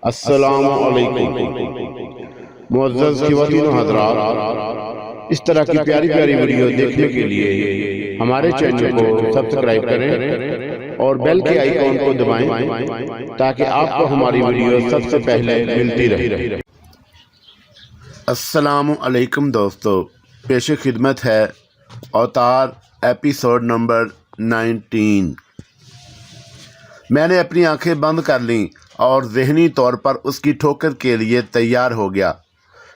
السلام علیکم معزز خواتین و حضرات، اس طرح کی پیاری پیاری ویڈیو دیکھنے کے لیے ہمارے چینل کو سبسکرائب کریں اور بیل کے آئیکن کو دبائیں تاکہ آپ کو ہماری ویڈیو سب سے پہلے ملتی رہے۔ السلام علیکم دوستو، پیش خدمت ہے اوتار ایپیسوڈ نمبر 19۔ میں نے اپنی آنکھیں بند کر لیں اور ذہنی طور پر اس کی ٹھوکر کے لیے تیار ہو گیا۔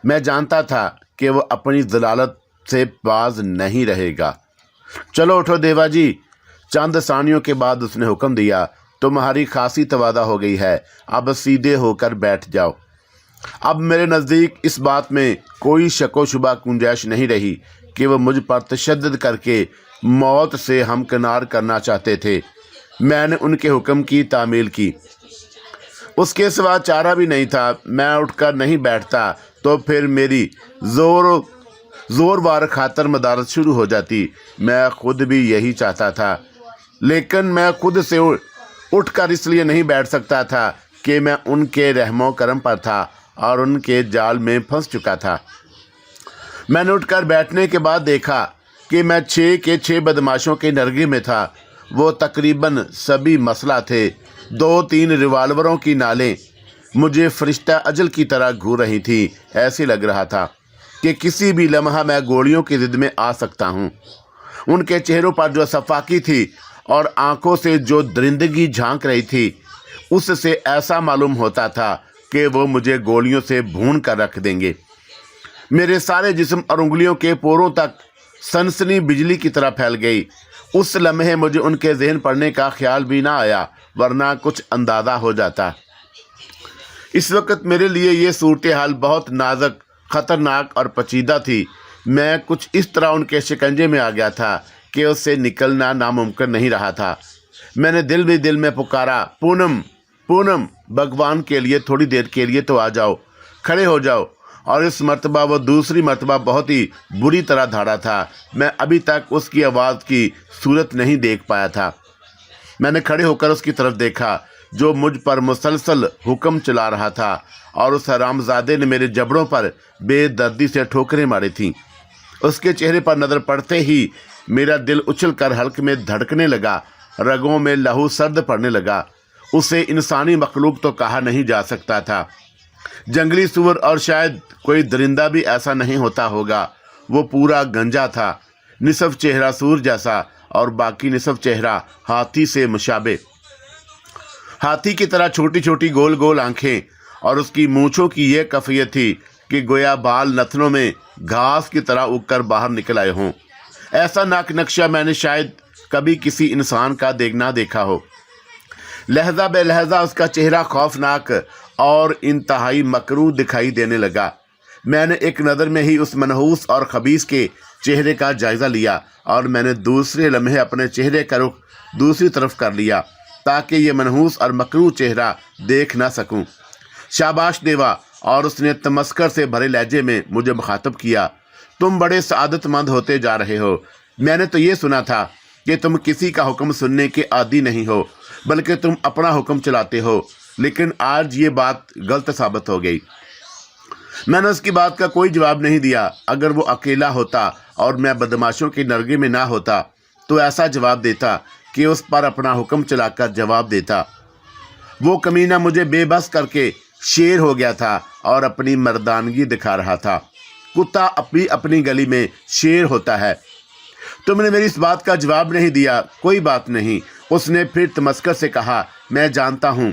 میں جانتا تھا کہ وہ اپنی ضلالت سے باز نہیں رہے گا۔ چلو اٹھو دیوا جی، چند ثانیوں کے بعد اس نے حکم دیا، تمہاری خاصی تواضع ہو گئی ہے، اب سیدھے ہو کر بیٹھ جاؤ۔ اب میرے نزدیک اس بات میں کوئی شک و شبہ گنجائش نہیں رہی کہ وہ مجھ پر تشدد کر کے موت سے ہمکنار کرنا چاہتے تھے۔ میں نے ان کے حکم کی تعمیل کی، اس کے سوا چارہ بھی نہیں تھا۔ میں اٹھ کر نہیں بیٹھتا تو پھر میری زور وار خاطر مدارت شروع ہو جاتی۔ میں خود بھی یہی چاہتا تھا، لیکن میں خود سے اٹھ کر اس لیے نہیں بیٹھ سکتا تھا کہ میں ان کے رحم و کرم پر تھا اور ان کے جال میں پھنس چکا تھا۔ میں نے اٹھ کر بیٹھنے کے بعد دیکھا کہ میں 6 کے 6 بدماشوں کے نرغے میں تھا۔ وہ تقریباً سبھی مسلح تھے۔ 2-3 ریوالوروں کی نالیں مجھے فرشتہ اجل کی طرح گھور رہی تھی۔ ایسے لگ رہا تھا کہ کسی بھی لمحہ میں گولیوں کی ضد میں آ سکتا ہوں۔ ان کے چہروں پر جو صفاقی تھی اور آنکھوں سے جو درندگی جھانک رہی تھی، اس سے ایسا معلوم ہوتا تھا کہ وہ مجھے گولیوں سے بھون کر رکھ دیں گے۔ میرے سارے جسم اور انگلیوں کے پوروں تک سنسنی بجلی کی طرح پھیل گئی۔ اس لمحے مجھے ان کے ذہن پڑنے کا خیال بھی نہ آیا، ورنہ کچھ اندازہ ہو جاتا۔ اس وقت میرے لیے یہ صورتحال بہت نازک، خطرناک اور پیچیدہ تھی۔ میں کچھ اس طرح ان کے شکنجے میں آ گیا تھا کہ اس سے نکلنا ناممکن نہیں رہا تھا۔ میں نے دل میں پکارا، پونم پونم، بھگوان کے لیے تھوڑی دیر کے لیے تو آ جاؤ، کھڑے ہو جاؤ۔ اور اس مرتبہ وہ دوسری مرتبہ بہت ہی بری طرح دھاڑا تھا۔ میں ابھی تک اس کی آواز کی صورت نہیں دیکھ پایا تھا۔ میں نے کھڑے ہو کر اس کی طرف دیکھا جو مجھ پر مسلسل حکم چلا رہا تھا، اور اس حرامزادے نے میرے جبڑوں پر بے دردی سے ٹھوکریں ماری تھیں۔ اس کے چہرے پر نظر پڑتے ہی میرا دل اچھل کر حلق میں دھڑکنے لگا، رگوں میں لہو سرد پڑنے لگا۔ اسے انسانی مخلوق تو کہا نہیں جا سکتا تھا، جنگلی سور اور شاید کوئی درندہ بھی ایسا نہیں ہوتا ہوگا۔ وہ پورا گنجا تھا، نصف چہرہ سور جیسا اور باقی نصف چہرہ ہاتھی سے مشابہ۔ ہاتھی کی طرح چھوٹی چھوٹی گول گول آنکھیں، اور اس کی مونچھوں کی یہ کیفیت تھی کہ گویا بال نتنوں میں گھاس کی طرح اگ کر باہر نکل آئے ہوں۔ ایسا ناک نقشہ میں نے شاید کبھی کسی انسان کا نہ دیکھا ہو۔ لہجہ بے لہجہ اس کا چہرہ خوفناک اور انتہائی مکروہ دکھائی دینے لگا۔ میں نے ایک نظر میں ہی اس منحوس اور خبیث کے چہرے کا جائزہ لیا، اور میں نے دوسرے لمحے اپنے چہرے کا رخ دوسری طرف کر لیا تاکہ یہ منحوس اور مکروہ چہرہ دیکھ نہ سکوں۔ شاباش دیوا، اور اس نے تمسخر سے بھرے لہجے میں مجھے مخاطب کیا، تم بڑے سعادت مند ہوتے جا رہے ہو۔ میں نے تو یہ سنا تھا کہ تم کسی کا حکم سننے کے عادی نہیں ہو، بلکہ تم اپنا حکم چلاتے ہو، لیکن آج یہ بات غلط ثابت ہو گئی۔ میں نے اس کی بات کا کوئی جواب نہیں دیا۔ اگر وہ اکیلا ہوتا اور میں بدماشوں کے نرغے میں نہ ہوتا تو ایسا جواب دیتا کہ اس پر اپنا حکم چلا کر جواب دیتا۔ وہ کمینہ مجھے بے بس کر کے شیر ہو گیا تھا اور اپنی مردانگی دکھا رہا تھا۔ کتا اپنی گلی میں شیر ہوتا ہے۔ تم نے میری اس بات کا جواب نہیں دیا۔ کوئی بات نہیں، اس نے پھر تمسخر سے کہا، میں جانتا ہوں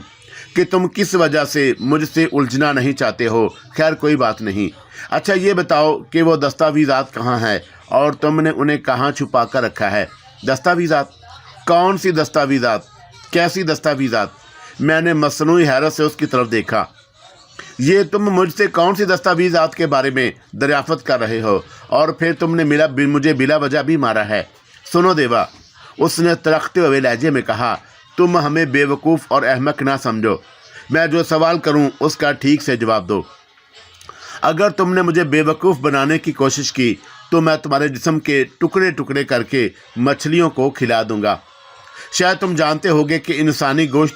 کہ تم کس وجہ سے مجھ سے الجھنا نہیں چاہتے ہو۔ خیر کوئی بات نہیں۔ اچھا یہ بتاؤ کہ وہ دستاویزات کہاں ہیں اور تم نے انہیں کہاں چھپا کر رکھا ہے؟ دستاویزات؟ کون سی دستاویزات؟ کیسی دستاویزات؟ میں نے مصنوعی حیرت سے اس کی طرف دیکھا۔ یہ تم مجھ سے کون سی دستاویزات کے بارے میں دریافت کر رہے ہو؟ اور پھر تم نے مجھے بلا وجہ بھی مارا ہے۔ سنو دیوا، اس نے ترختے ہوئے لہجے میں کہا، تم ہمیں بے وقوف اور احمق نہ سمجھو۔ میں جو سوال کروں اس کا ٹھیک سے جواب دو۔ اگر تم نے مجھے بے وقوف بنانے کی کوشش کی تو میں تمہارے جسم کے ٹکڑے ٹکڑے کر کے مچھلیوں کو کھلا دوں گا۔ شاید تم جانتے ہوگے کہ انسانی گوشت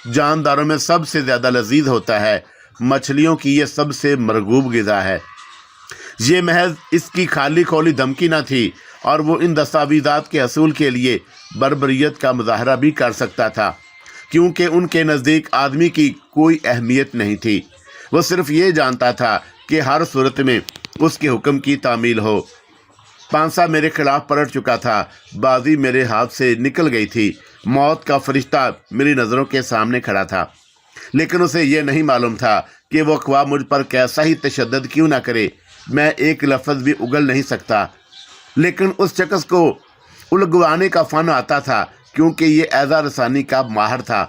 جانداروں میں سب سے زیادہ لذیذ ہوتا ہے، مچھلیوں کی یہ سب سے مرغوب غذا ہے۔ یہ محض اس کی خالی کھولی دھمکی نہ تھی، اور وہ ان دستاویزات کے حصول کے لیے بربریت کا مظاہرہ بھی کر سکتا تھا، کیونکہ ان کے نزدیک آدمی کی کوئی اہمیت نہیں تھی۔ وہ صرف یہ جانتا تھا کہ ہر صورت میں اس کے حکم کی تعمیل ہو۔ پانسا میرے خلاف پلٹ چکا تھا، بازی میرے ہاتھ سے نکل گئی تھی، موت کا فرشتہ میری نظروں کے سامنے کھڑا تھا، لیکن اسے یہ نہیں معلوم تھا کہ وہ خواہ مجھ پر کیسا ہی تشدد کیوں نہ کرے، میں ایک لفظ بھی اگل نہیں سکتا۔ لیکن اس شخص کو الگوانے کا فن آتا تھا، کیونکہ یہ ایذا رسانی کا ماہر تھا۔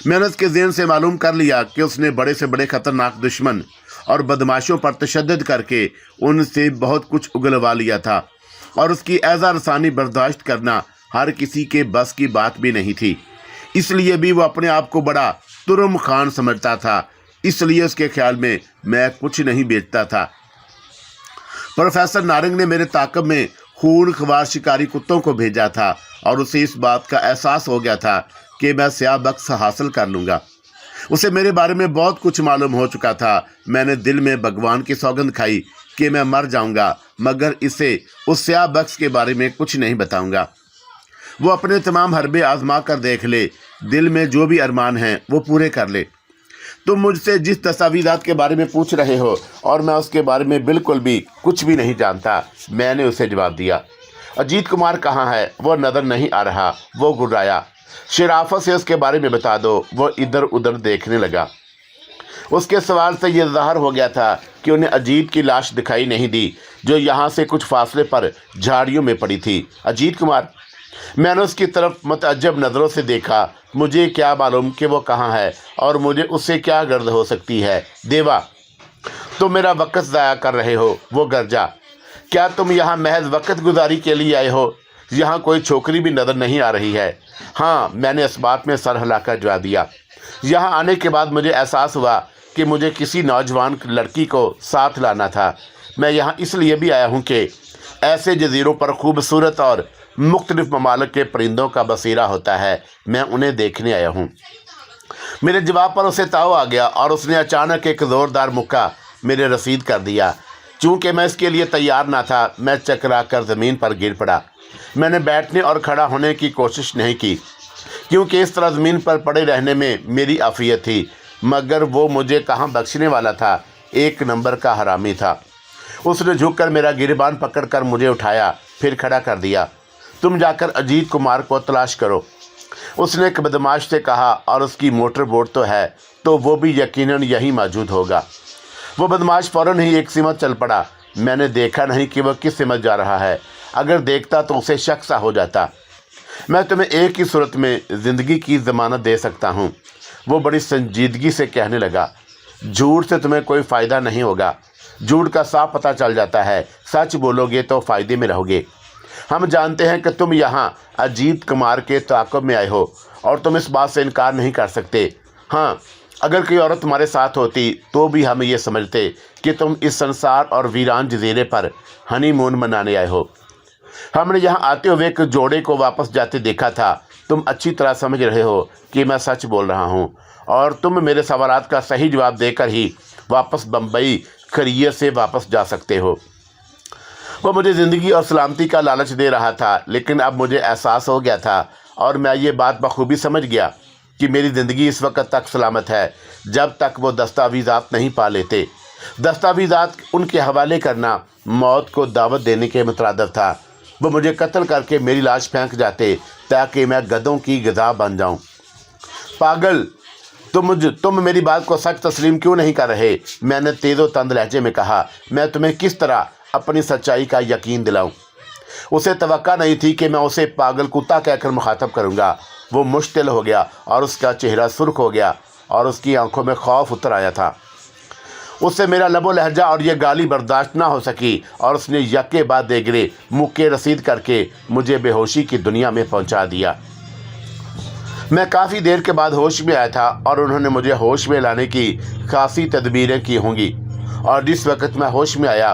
میں نے اس کے ذہن سے معلوم کر لیا کہ اس نے بڑے سے بڑے خطرناک دشمن اور بدماشوں پر تشدد کر کے ان سے بہت کچھ اگلوا لیا تھا، اور اس کی ایذا رسانی برداشت کرنا ہر کسی کے بس کی بات بھی نہیں تھی۔ اس لیے بھی وہ اپنے آپ کو بڑا ترم خان سمجھتا تھا، اس لیے اس کے خیال میں کچھ نہیں بیچتا تھا۔ پروفیسر نارنگ نے میرے تعاقب میں خون خوار شکاری کتوں کو بھیجا تھا، اور اسے اس بات کا احساس ہو گیا تھا کہ میں سیاہ بکس حاصل کر لوں گا۔ اسے میرے بارے میں بہت کچھ معلوم ہو چکا تھا۔ میں نے دل میں بھگوان کی سوگند کھائی کہ میں مر جاؤں گا مگر اسے اس سیاہ بکس کے بارے میں کچھ نہیں بتاؤں گا۔ وہ اپنے تمام حربے آزما کر دیکھ لے، دل میں جو بھی ارمان ہیں وہ پورے کر لے۔ تم مجھ سے جس دستاویزات کے بارے میں پوچھ رہے ہو، اور میں اس کے بارے میں بالکل بھی کچھ بھی نہیں جانتا، میں نے اسے جواب دیا۔ اجیت کمار کہاں ہے؟ وہ نظر نہیں آ رہا، وہ گھبرایا۔ شرافت سے اس کے بارے میں بتا دو۔ وہ ادھر ادھر دیکھنے لگا۔ اس کے سوال سے یہ ظاہر ہو گیا تھا کہ انہیں اجیت کی لاش دکھائی نہیں دی، جو یہاں سے کچھ فاصلے پر جھاڑیوں میں پڑی تھی۔ اجیت کمار؟ میں نے اس کی طرف متعجب نظروں سے دیکھا۔ مجھے کیا معلوم کہ وہ کہاں ہے، اور مجھے اس سے کیا غرض ہو سکتی ہے؟ دیوا، تم میرا وقت ضائع کر رہے ہو، وہ گرجا۔ کیا تم یہاں محض وقت گزاری کے لیے آئے ہو؟ یہاں کوئی چھوکری بھی نظر نہیں آ رہی ہے۔ ہاں، میں نے اس بات میں سر ہلا کر جواب دیا۔ یہاں آنے کے بعد مجھے احساس ہوا کہ مجھے کسی نوجوان لڑکی کو ساتھ لانا تھا۔ میں یہاں اس لیے بھی آیا ہوں کہ ایسے جزیروں پر خوبصورت اور مختلف ممالک کے پرندوں کا بسیرا ہوتا ہے، میں انہیں دیکھنے آیا ہوں۔ میرے جواب پر اسے تاؤ آ گیا، اور اس نے اچانک ایک زوردار مکہ میرے رسید کر دیا۔ چونکہ میں اس کے لیے تیار نہ تھا، میں چکرا کر زمین پر گر پڑا۔ میں نے بیٹھنے اور کھڑا ہونے کی کوشش نہیں کی، کیونکہ اس طرح زمین پر پڑے رہنے میں میری عافیت تھی، مگر وہ مجھے کہاں بخشنے والا تھا، ایک نمبر کا حرامی تھا۔ اس نے جھک کر میرا گریبان پکڑ کر مجھے اٹھایا، پھر کھڑا کر دیا۔ تم جا کر اجیت کمار کو تلاش کرو، اس نے ایک بدماش سے کہا، اور اس کی موٹر بوٹ تو ہے، تو وہ بھی یقیناً یہیں موجود ہوگا۔ وہ بدماش فوراً ہی ایک سمت چل پڑا۔ میں نے دیکھا نہیں کہ وہ کس سمت جا رہا ہے، اگر دیکھتا تو اسے شک سا ہو جاتا۔ میں تمہیں ایک ہی صورت میں زندگی کی ضمانت دے سکتا ہوں، وہ بڑی سنجیدگی سے کہنے لگا۔ جھوٹ سے تمہیں کوئی فائدہ نہیں ہوگا، جھوٹ کا صاف پتہ چل جاتا ہے، سچ بولو گے تو فائدے میں رہو گے۔ ہم جانتے ہیں کہ تم یہاں اجیت کمار کے تعاقب میں آئے ہو، اور تم اس بات سے انکار نہیں کر سکتے۔ ہاں، اگر کوئی عورت تمہارے ساتھ ہوتی تو بھی ہم یہ سمجھتے کہ تم اس سنسار اور ویران جزیرے پر ہنی مون منانے آئے ہو۔ ہم نے یہاں آتے ہوئے ایک جوڑے کو واپس جاتے دیکھا تھا۔ تم اچھی طرح سمجھ رہے ہو کہ میں سچ بول رہا ہوں، اور تم میرے سوالات کا صحیح جواب دے کر ہی واپس بمبئی خیریت سے واپس جا سکتے ہو۔ وہ مجھے زندگی اور سلامتی کا لالچ دے رہا تھا، لیکن اب مجھے احساس ہو گیا تھا، اور میں یہ بات بخوبی سمجھ گیا کہ میری زندگی اس وقت تک سلامت ہے جب تک وہ دستاویزات نہیں پا لیتے۔ دستاویزات ان کے حوالے کرنا موت کو دعوت دینے کے مترادف تھا۔ وہ مجھے قتل کر کے میری لاش پھینک جاتے تاکہ میں گدھوں کی غذا بن جاؤں۔ پاگل، تم میری بات کو سچ تسلیم کیوں نہیں کر رہے؟ میں نے تیز و تند لہجے میں کہا۔ میں تمہیں کس طرح اپنی سچائی کا یقین دلاؤں؟ اسے توقع نہیں تھی کہ میں اسے پاگل کتا کہہ کر مخاطب کروں گا۔ وہ مشتعل ہو گیا، اور اس کا چہرہ سرخ ہو گیا، اور اس کی آنکھوں میں خوف اتر آیا تھا۔ اس سے میرا لب و لہجہ اور یہ گالی برداشت نہ ہو سکی، اور اس نے یکے بعد دیگرے مکے رسید کر کے مجھے بے ہوشی کی دنیا میں پہنچا دیا۔ میں کافی دیر کے بعد ہوش میں آیا تھا، اور انہوں نے مجھے ہوش میں لانے کی خاصی تدبیریں کی ہوں گی، اور جس وقت میں ہوش میں آیا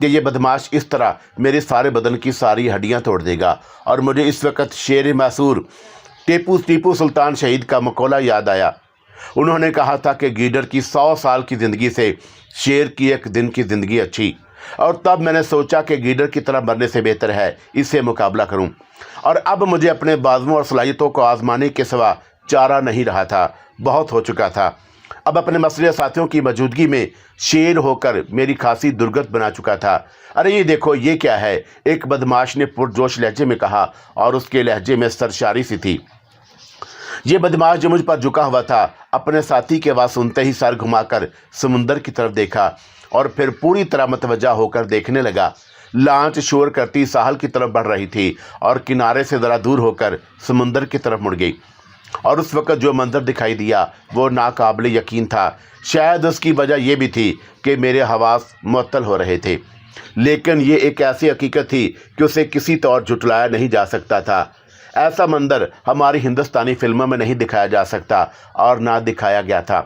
کہ یہ بدماش اس طرح میرے سارے بدن کی ساری ہڈیاں توڑ دے گا۔ اور مجھے اس وقت شیر معصور ٹیپو سلطان شہید کا مقولہ یاد آیا۔ انہوں نے کہا تھا کہ گیدڑ کی 100 سال کی زندگی سے شیر کی ایک دن کی زندگی اچھی۔ اور تب میں نے سوچا کہ گیدڑ کی طرح مرنے سے بہتر ہے اس سے مقابلہ کروں۔ اور اب مجھے اپنے بازوؤں اور صلاحیتوں کو آزمانے کے سوا چارہ نہیں رہا تھا، بہت ہو چکا تھا۔ اب اپنے مسلح ساتھیوں کی موجودگی میں شیر ہو کر میری خاصی درگت بنا چکا تھا۔ ارے یہ دیکھو، یہ کیا ہے؟ ایک بدماش نے پرجوش لہجے میں کہا، اور اس کے لہجے میں سرشاری سی تھی۔ یہ بدماش جو مجھ پر جھکا ہوا تھا، اپنے ساتھی کی آواز سنتے ہی سر گھما کر سمندر کی طرف دیکھا، اور پھر پوری طرح متوجہ ہو کر دیکھنے لگا۔ لانچ شور کرتی ساحل کی طرف بڑھ رہی تھی اور کنارے سے ذرا دور ہو کر سمندر کی طرف مڑ گئی۔ اور اس وقت جو منظر دکھائی دیا وہ ناقابل یقین تھا۔ شاید اس کی وجہ یہ بھی تھی کہ میرے حواس معطل ہو رہے تھے، لیکن یہ ایک ایسی حقیقت تھی کہ اسے کسی طور جھٹلایا نہیں جا سکتا تھا۔ ایسا منظر ہماری ہندوستانی فلموں میں نہیں دکھایا جا سکتا اور نہ دکھایا گیا تھا،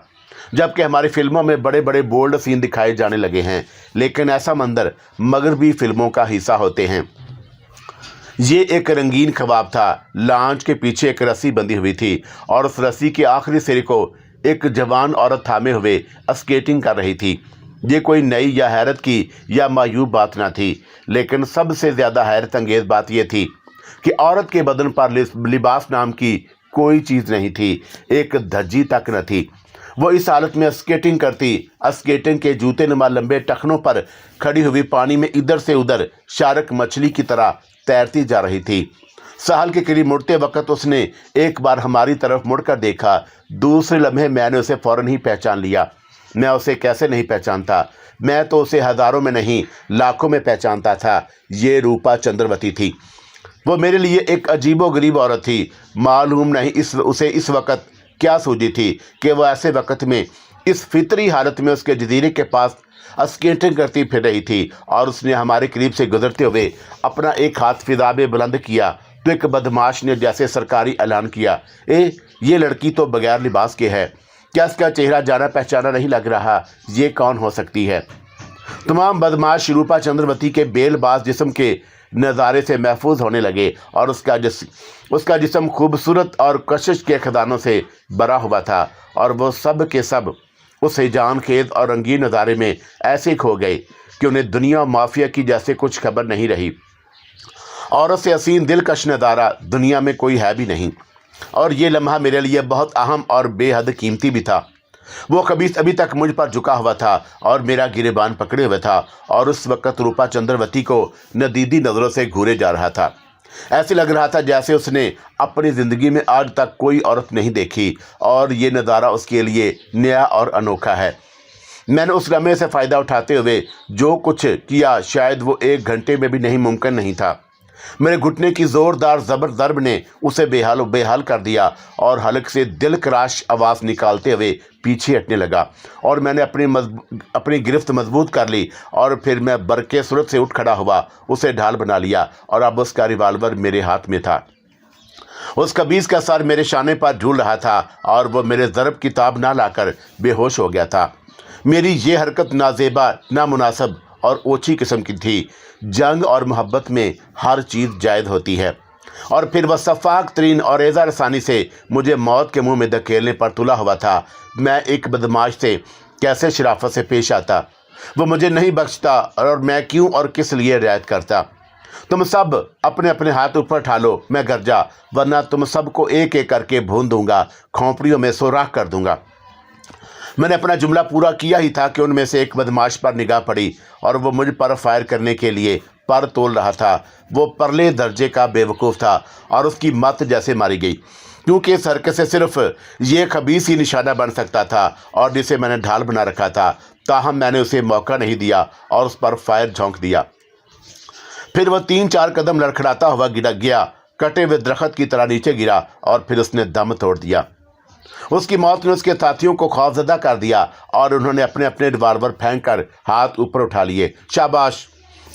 جبکہ ہماری فلموں میں بڑے بڑے بولڈ سین دکھائے جانے لگے ہیں، لیکن ایسا منظر مغربی فلموں کا حصہ ہوتے ہیں۔ یہ ایک رنگین خواب تھا۔ لانچ کے پیچھے ایک رسی بندھی ہوئی تھی اور اس رسی کے آخری سرے کو ایک جوان عورت تھامے ہوئے اسکیٹنگ کر رہی تھی۔ یہ کوئی نئی یا حیرت کی یا معیوب بات نہ تھی، لیکن سب سے زیادہ حیرت انگیز بات یہ تھی کہ عورت کے بدن پر لباس نام کی کوئی چیز نہیں تھی، ایک دھجی تک نہ تھی۔ وہ اس حالت میں اسکیٹنگ کرتی، اسکیٹنگ کے جوتے نما لمبے ٹخنوں پر کھڑی ہوئی پانی میں ادھر سے ادھر شارک مچھلی کی طرح تیرتی جا رہی تھی۔ ساحل کے قریب مڑتے وقت اس نے ایک بار ہماری طرف مڑ کر دیکھا۔ دوسرے لمحے میں نے اسے فوراً ہی پہچان لیا۔ میں اسے کیسے نہیں پہچانتا؟ میں تو اسے ہزاروں میں نہیں لاکھوں میں پہچانتا تھا۔ یہ روپا چندروتی تھی۔ وہ میرے لیے ایک عجیب و غریب عورت تھی۔ معلوم نہیں اسے اس وقت کیا سوجی تھی کہ وہ ایسے وقت میں اس فطری حالت میں اس کے جزیرے کے پاس اسکیٹنگ کرتی پھر رہی تھی، اور اس نے ہمارے قریب سے گزرتے ہوئے اپنا ایک ہاتھ فضا میں بلند کیا تو ایک بدماش نے جیسے سرکاری اعلان کیا، یہ لڑکی تو بغیر لباس کے ہے، کیا اس کا چہرہ جانا پہچانا نہیں لگ رہا؟ یہ کون ہو سکتی ہے؟ تمام بدماش روپا چندروتی کے بیل باز جسم کے نظارے سے محفوظ ہونے لگے، اور اس کا جسم خوبصورت اور کشش کے خزانوں سے بھرا ہوا تھا، اور وہ سب کے سب اس ہیجان خیز اور رنگین نظارے میں ایسے کھو گئے کہ انہیں دنیا مافیا کی جیسے کچھ خبر نہیں رہی۔ عورت سے حسین دلکش نظارہ دنیا میں کوئی ہے بھی نہیں، اور یہ لمحہ میرے لیے بہت اہم اور بے حد قیمتی بھی تھا۔ وہ خبیث ابھی تک مجھ پر جھکا ہوا تھا اور میرا گریبان پکڑے ہوئے تھا، اور اس وقت روپا چندروتی کو ندیدی نظروں سے گھورے جا رہا تھا۔ ایسے لگ رہا تھا جیسے اس نے اپنی زندگی میں آج تک کوئی عورت نہیں دیکھی، اور یہ نظارہ اس کے لیے نیا اور انوکھا ہے۔ میں نے اس لمحے سے فائدہ اٹھاتے ہوئے جو کچھ کیا شاید وہ 1 گھنٹے میں بھی نہیں ممکن نہیں تھا۔ میرے گھٹنے کی زوردار زبر ضرب نے اسے بے حال کر دیا، اور حلق سے دل کراش آواز نکالتے ہوئے پیچھے ہٹنے لگا، اور میں نے اپنی گرفت مضبوط کر لی، اور پھر میں برقِ صورت سے اٹھ کھڑا ہوا، اسے ڈھال بنا لیا، اور اب اس کا ریوالور میرے ہاتھ میں تھا۔ اس خبیث کا سر میرے شانے پر جھول رہا تھا، اور وہ میرے ضرب کی تاب نہ لا کر بے ہوش ہو گیا تھا۔ میری یہ حرکت نازیبا، نامناسب اور اوچھی قسم کی تھی۔ جنگ اور محبت میں ہر چیز جائز ہوتی ہے، اور پھر وہ شفاق ترین اور ایزا رسانی سے مجھے موت کے منہ میں دھکیلنے پر تلا ہوا تھا۔ میں ایک بدماش سے کیسے شرافت سے پیش آتا؟ وہ مجھے نہیں بخشتا، اور میں کیوں اور کس لیے رعایت کرتا؟ تم سب اپنے اپنے ہاتھ اوپر ٹھالو، میں گرجا، ورنہ تم سب کو ایک ایک کر کے بھون دوں گا، کھوپڑیوں میں سوراخ کر دوں گا۔ میں نے اپنا جملہ پورا کیا ہی تھا کہ ان میں سے ایک بدماش پر نگاہ پڑی، اور وہ مجھ پر فائر کرنے کے لیے پر تول رہا تھا۔ وہ پرلے درجے کا بے وقوف تھا، اور اس کی مت جیسے ماری گئی، کیونکہ اس حرکت سے صرف یہ خبیث ہی نشانہ بن سکتا تھا، اور جسے میں نے ڈھال بنا رکھا تھا۔ تاہم میں نے اسے موقع نہیں دیا اور اس پر فائر جھونک دیا۔ پھر وہ 3-4 قدم لڑکھڑاتا ہوا گیا، کٹے ہوئے درخت کی طرح نیچے گرا، اور پھر اس نے دم توڑ دیا۔ اس کی موت نے اس کے ساتھیوں کو خوفزدہ کر دیا، اور انہوں نے اپنے اپنے ریوالور پھینک کر ہاتھ اوپر اٹھا لیے۔ شاباش،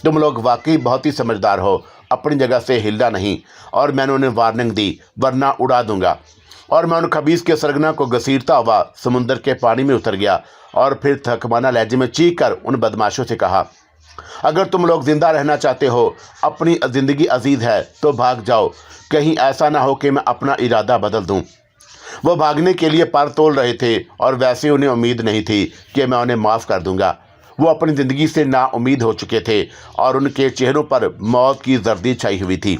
تم لوگ واقعی بہت ہی سمجھدار ہو، اپنی جگہ سے ہلنا نہیں۔ اور میں نے انہیں وارننگ دی، ورنہ اڑا دوں گا۔ اور میں ان خبیث کے سرگنا کو گھسیٹتا ہوا سمندر کے پانی میں اتر گیا، اور پھر تھکمانہ لہجے میں چیخ کر ان بدماشوں سے کہا، اگر تم لوگ زندہ رہنا چاہتے ہو، اپنی زندگی عزیز ہے تو بھاگ جاؤ، کہیں ایسا نہ ہو کہ میں اپنا ارادہ بدل دوں۔ وہ بھاگنے کے لیے پر تول رہے تھے اور ویسے انہیں امید نہیں تھی کہ میں انہیں معاف کر دوں گا۔ وہ اپنی زندگی سے نا امید ہو چکے تھے اور ان کے چہروں پر موت کی زردی چھائی ہوئی تھی۔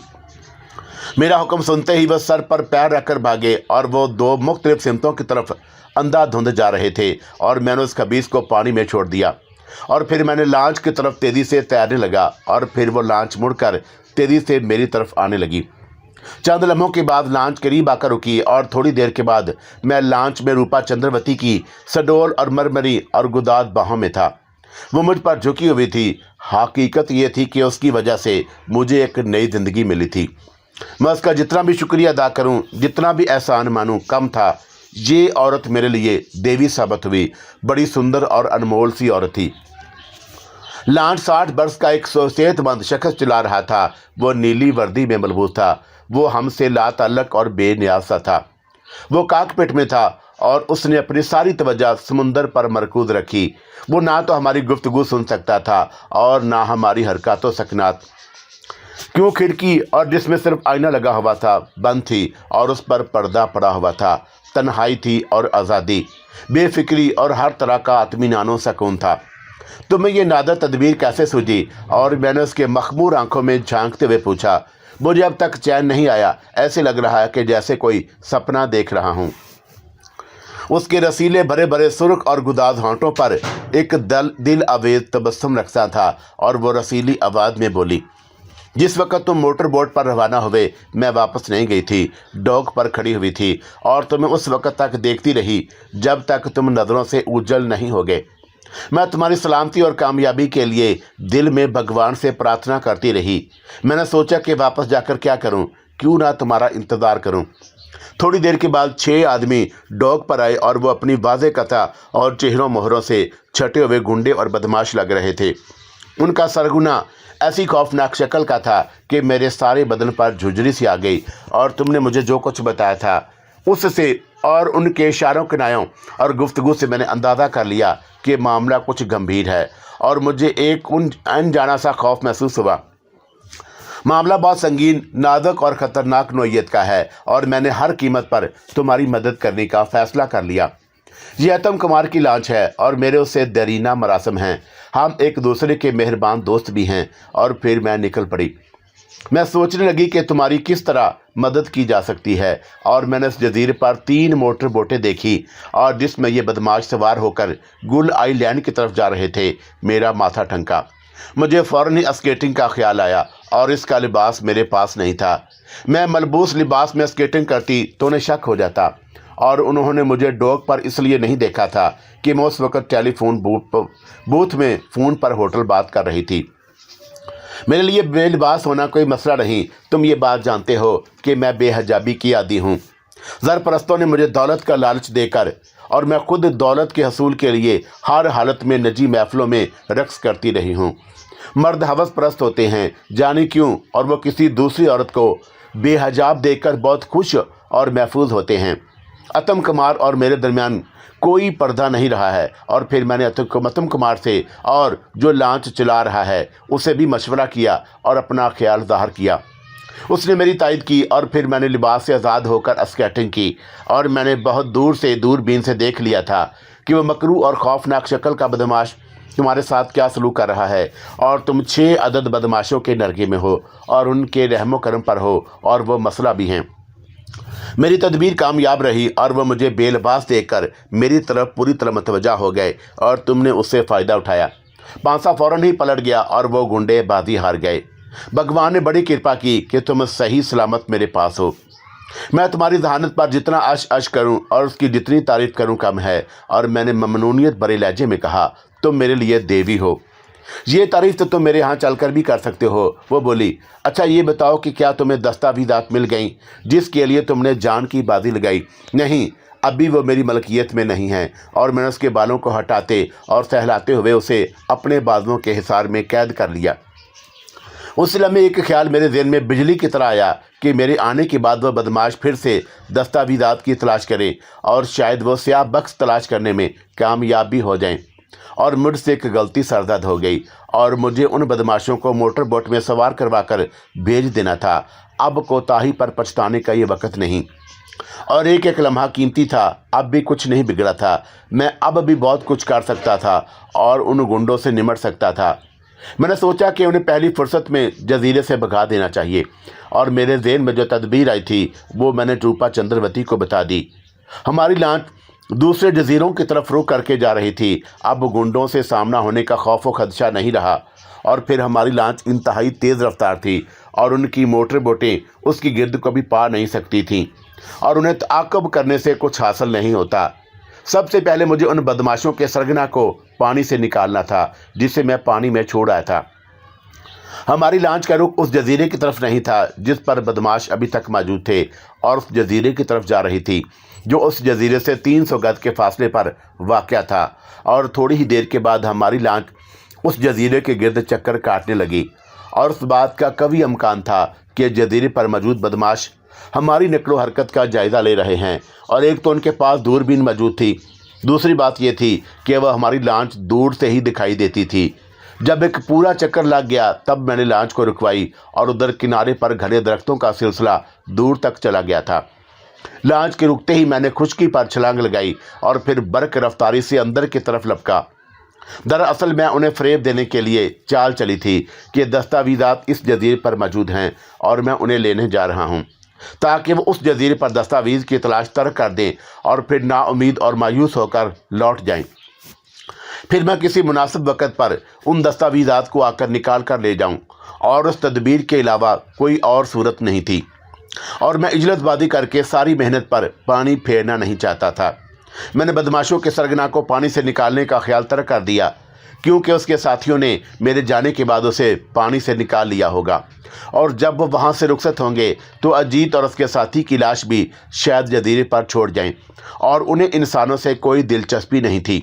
میرا حکم سنتے ہی وہ سر پر پیر رکھ کر بھاگے اور وہ دو مختلف سمتوں کی طرف اندھا دھند جا رہے تھے، اور میں نے اس خبیث کو پانی میں چھوڑ دیا، اور پھر میں نے لانچ کی طرف تیزی سے تیرنے لگا، اور پھر وہ لانچ مڑ کر تیزی سے میری طرف آنے لگی۔ چند لمحوں کے بعد لانچ قریب آ کر رکی، اور تھوڑی دیر کے بعد میں لانچ میں روپا چندروتی کی سڈول اور مرمری اور گداد باہوں میں تھا۔ وہ مجھ پر جھکی ہوئی تھی۔ حقیقت یہ تھی کہ اس کی وجہ سے مجھے ایک نئی زندگی ملی تھی۔ میں اس کا جتنا بھی شکریہ ادا کروں، جتنا بھی احسان مانوں، کم تھا۔ یہ عورت میرے لیے دیوی ثابت ہوئی۔ بڑی سندر اور انمول سی عورت تھی۔ لانچ 60 برس کا ایک صحت مند شخص چلا رہا تھا۔ وہ نیلی وردی میں ملبوس تھا۔ وہ ہم سے لا تعلق اور بے نیاز سا تھا۔ وہ کاکپٹ میں تھا اور اس نے اپنی ساری توجہ سمندر پر مرکوز رکھی۔ وہ نہ تو ہماری گفتگو سن سکتا تھا اور نہ ہماری حرکات و سکنات، کیوں کھڑکی اور جس میں صرف آئینہ لگا ہوا تھا بند تھی اور اس پر پردہ پڑا ہوا تھا۔ تنہائی تھی اور آزادی، بے فکری اور ہر طرح کا اطمینان و سکون تھا۔ تمہیں یہ نادر تدبیر کیسے سوجی؟ اور میں نے اس کے مخمور آنکھوں میں جھانکتے ہوئے پوچھا۔ مجھے اب تک چین نہیں آیا، ایسے لگ رہا ہے کہ جیسے کوئی سپنا دیکھ رہا ہوں۔ اس کے رسیلے بھرے بھرے سرخ اور گداز ہونٹوں پر ایک دل آویز تبسم رقصہ تھا، اور وہ رسیلی آواز میں بولی، جس وقت تم موٹر بوٹ پر روانہ ہوئے میں واپس نہیں گئی تھی، ڈاک پر کھڑی ہوئی تھی، اور تمہیں اس وقت تک دیکھتی رہی جب تک تم نظروں سے اوجھل نہیں ہو گئے۔ میں تمہاری سلامتی اور کامیابی کے لیے دل میں بھگوان سے پرارتھنا کرتی رہی۔ میں نے سوچا کہ واپس جا کر کیا کروں، کیوں نہ تمہارا انتظار کروں۔ تھوڑی دیر کے بعد 6 آدمی ڈاک پر آئے، اور وہ اپنی واضح قطع اور چہروں مہروں سے چھٹے ہوئے گنڈے اور بدماش لگ رہے تھے۔ ان کا سرگنا ایسی خوفناک شکل کا تھا کہ میرے سارے بدن پر جھجری سی آ گئی، اور تم نے مجھے جو کچھ بتایا تھا اس سے اور ان کے اشاروں کنایوں اور گفتگو سے میں نے اندازہ کر لیا کہ معاملہ کچھ گمبھیر ہے، اور مجھے ایک انجانا سا خوف محسوس ہوا۔ معاملہ بہت سنگین، نازک اور خطرناک نوعیت کا ہے، اور میں نے ہر قیمت پر تمہاری مدد کرنے کا فیصلہ کر لیا۔ یہ اتم کمار کی لانچ ہے اور میرے اس سے دیرینہ مراسم ہیں۔ ہم ایک دوسرے کے مہربان دوست بھی ہیں۔ اور پھر میں نکل پڑی۔ میں سوچنے لگی کہ تمہاری کس طرح مدد کی جا سکتی ہے، اور میں نے اس جزیرے پر 3 موٹر بوٹیں دیکھی، اور جس میں یہ بدماش سوار ہو کر گل آئی لینڈ کی طرف جا رہے تھے۔ میرا ماتھا ٹھنکا۔ مجھے فوراً ہی اسکیٹنگ کا خیال آیا، اور اس کا لباس میرے پاس نہیں تھا۔ میں ملبوس لباس میں اسکیٹنگ کرتی تو انہیں شک ہو جاتا، اور انہوں نے مجھے ڈاک پر اس لیے نہیں دیکھا تھا کہ میں اس وقت ٹیلی فون بوتھ میں فون پر ہوٹل بات کر رہی تھی۔ میرے لیے بے لباس ہونا کوئی مسئلہ نہیں۔ تم یہ بات جانتے ہو کہ میں بے حجابی کی عادی ہوں۔ زر پرستوں نے مجھے دولت کا لالچ دے کر، اور میں خود دولت کے حصول کے لیے ہر حالت میں نجی محفلوں میں رقص کرتی رہی ہوں۔ مرد ہوس پرست ہوتے ہیں، جانے کیوں، اور وہ کسی دوسری عورت کو بے حجاب دیکھ کر بہت خوش اور محفوظ ہوتے ہیں۔ اتم کمار اور میرے درمیان کوئی پردہ نہیں رہا ہے، اور پھر میں نے اتم کمار سے اور جو لانچ چلا رہا ہے اسے بھی مشورہ کیا اور اپنا خیال ظاہر کیا۔ اس نے میری تائید کی، اور پھر میں نے لباس سے آزاد ہو کر اسکیٹنگ کی، اور میں نے بہت دور سے دوربین سے دیکھ لیا تھا کہ وہ مکروہ اور خوفناک شکل کا بدماش تمہارے ساتھ کیا سلوک کر رہا ہے، اور تم 6 عدد بدماشوں کے نرگے میں ہو اور ان کے رحم و کرم پر ہو، اور وہ مسئلہ بھی ہیں۔ میری تدبیر کامیاب رہی، اور وہ مجھے بے لباس دیکھ کر میری طرف پوری طرح متوجہ ہو گئے، اور تم نے اس سے فائدہ اٹھایا۔ پانسا فوراً ہی پلٹ گیا، اور وہ گنڈے بازی ہار گئے۔ بھگوان نے بڑی کرپا کی کہ تم صحیح سلامت میرے پاس ہو۔ میں تمہاری ذہانت پر جتنا عش کروں اور اس کی جتنی تعریف کروں کم ہے۔ اور میں نے ممنونیت بھرے لہجے میں کہا، تم میرے لیے دیوی ہو۔ یہ تعریف تو تم میرے ہاں چل کر بھی کر سکتے ہو۔ وہ بولی، اچھا یہ بتاؤ کہ کیا تمہیں دستاویزات مل گئیں جس کے لیے تم نے جان کی بازی لگائی؟ نہیں، ابھی وہ میری ملکیت میں نہیں ہیں۔ اور میں نے اس کے بالوں کو ہٹاتے اور سہلاتے ہوئے اسے اپنے بازوؤں کے حصار میں قید کر لیا۔ اس لمحے ایک خیال میرے ذہن میں بجلی کی طرح آیا کہ میرے آنے کے بعد وہ بدماش پھر سے دستاویزات کی تلاش کریں، اور شاید وہ سیاہ بکس تلاش کرنے میں کامیاب بھی ہو جائیں۔ اور مجھ سے ایک غلطی سرزد ہو گئی اور مجھے ان بدماشوں کو موٹر بوٹ میں سوار کروا کر بھیج دینا تھا۔ اب کوتاہی پر پچھتانے کا یہ وقت نہیں، اور ایک ایک لمحہ قیمتی تھا۔ اب بھی کچھ نہیں بگڑا تھا، میں اب بھی بہت کچھ کر سکتا تھا اور ان گنڈوں سے نمٹ سکتا تھا۔ میں نے سوچا کہ انہیں پہلی فرصت میں جزیرے سے بھگا دینا چاہیے، اور میرے ذہن میں جو تدبیر آئی تھی وہ میں نے ٹروپا چندروتی کو بتا دی۔ ہماری لانچ دوسرے جزیروں کی طرف رخ کر کے جا رہی تھی۔ اب گنڈوں سے سامنا ہونے کا خوف و خدشہ نہیں رہا، اور پھر ہماری لانچ انتہائی تیز رفتار تھی اور ان کی موٹر بوٹیں اس کی گرد کو بھی پا نہیں سکتی تھیں، اور انہیں تعاقب کرنے سے کچھ حاصل نہیں ہوتا۔ سب سے پہلے مجھے ان بدماشوں کے سرگنا کو پانی سے نکالنا تھا جسے میں پانی میں چھوڑ آیا تھا۔ ہماری لانچ کا رخ اس جزیرے کی طرف نہیں تھا جس پر بدماش ابھی تک موجود تھے، اور اس جزیرے کی طرف جا رہی تھی جو اس جزیرے سے 300 گز کے فاصلے پر واقع تھا۔ اور تھوڑی ہی دیر کے بعد ہماری لانچ اس جزیرے کے گرد چکر کاٹنے لگی، اور اس بات کا قوی امکان تھا کہ جزیرے پر موجود بدماش ہماری نقل و حرکت کا جائزہ لے رہے ہیں۔ اور ایک تو ان کے پاس دوربین موجود تھی، دوسری بات یہ تھی کہ وہ ہماری لانچ دور سے ہی دکھائی دیتی تھی۔ جب ایک پورا چکر لگ گیا تب میں نے لانچ کو رکوائی، اور ادھر کنارے پر گھنے درختوں کا سلسلہ دور تک چلا گیا تھا۔ لانچ کے رکتے ہی میں نے خشکی پر چھلانگ لگائی اور پھر برق رفتاری سے اندر کی طرف لپکا۔ دراصل میں انہیں فریب دینے کے لیے چال چلی تھی کہ دستاویزات اس جزیرے پر موجود ہیں اور میں انہیں لینے جا رہا ہوں، تاکہ وہ اس جزیرے پر دستاویز کی تلاش ترک کر دیں اور پھر نا امید اور مایوس ہو کر لوٹ جائیں۔ پھر میں کسی مناسب وقت پر ان دستاویزات کو آ کر نکال کر لے جاؤں، اور اس تدبیر کے علاوہ کوئی اور صورت نہیں تھی، اور میں اجلت بازی کر کے ساری محنت پر پانی پھیرنا نہیں چاہتا تھا۔ میں نے بدماشوں کے سرگنا کو پانی سے نکالنے کا خیال ترک کر دیا، کیونکہ اس کے ساتھیوں نے میرے جانے کے بعد اسے پانی سے نکال لیا ہوگا، اور جب وہ وہاں سے رخصت ہوں گے تو اجیت اور اس کے ساتھی کی لاش بھی شاید جزیرے پر چھوڑ جائیں، اور انہیں انسانوں سے کوئی دلچسپی نہیں تھی۔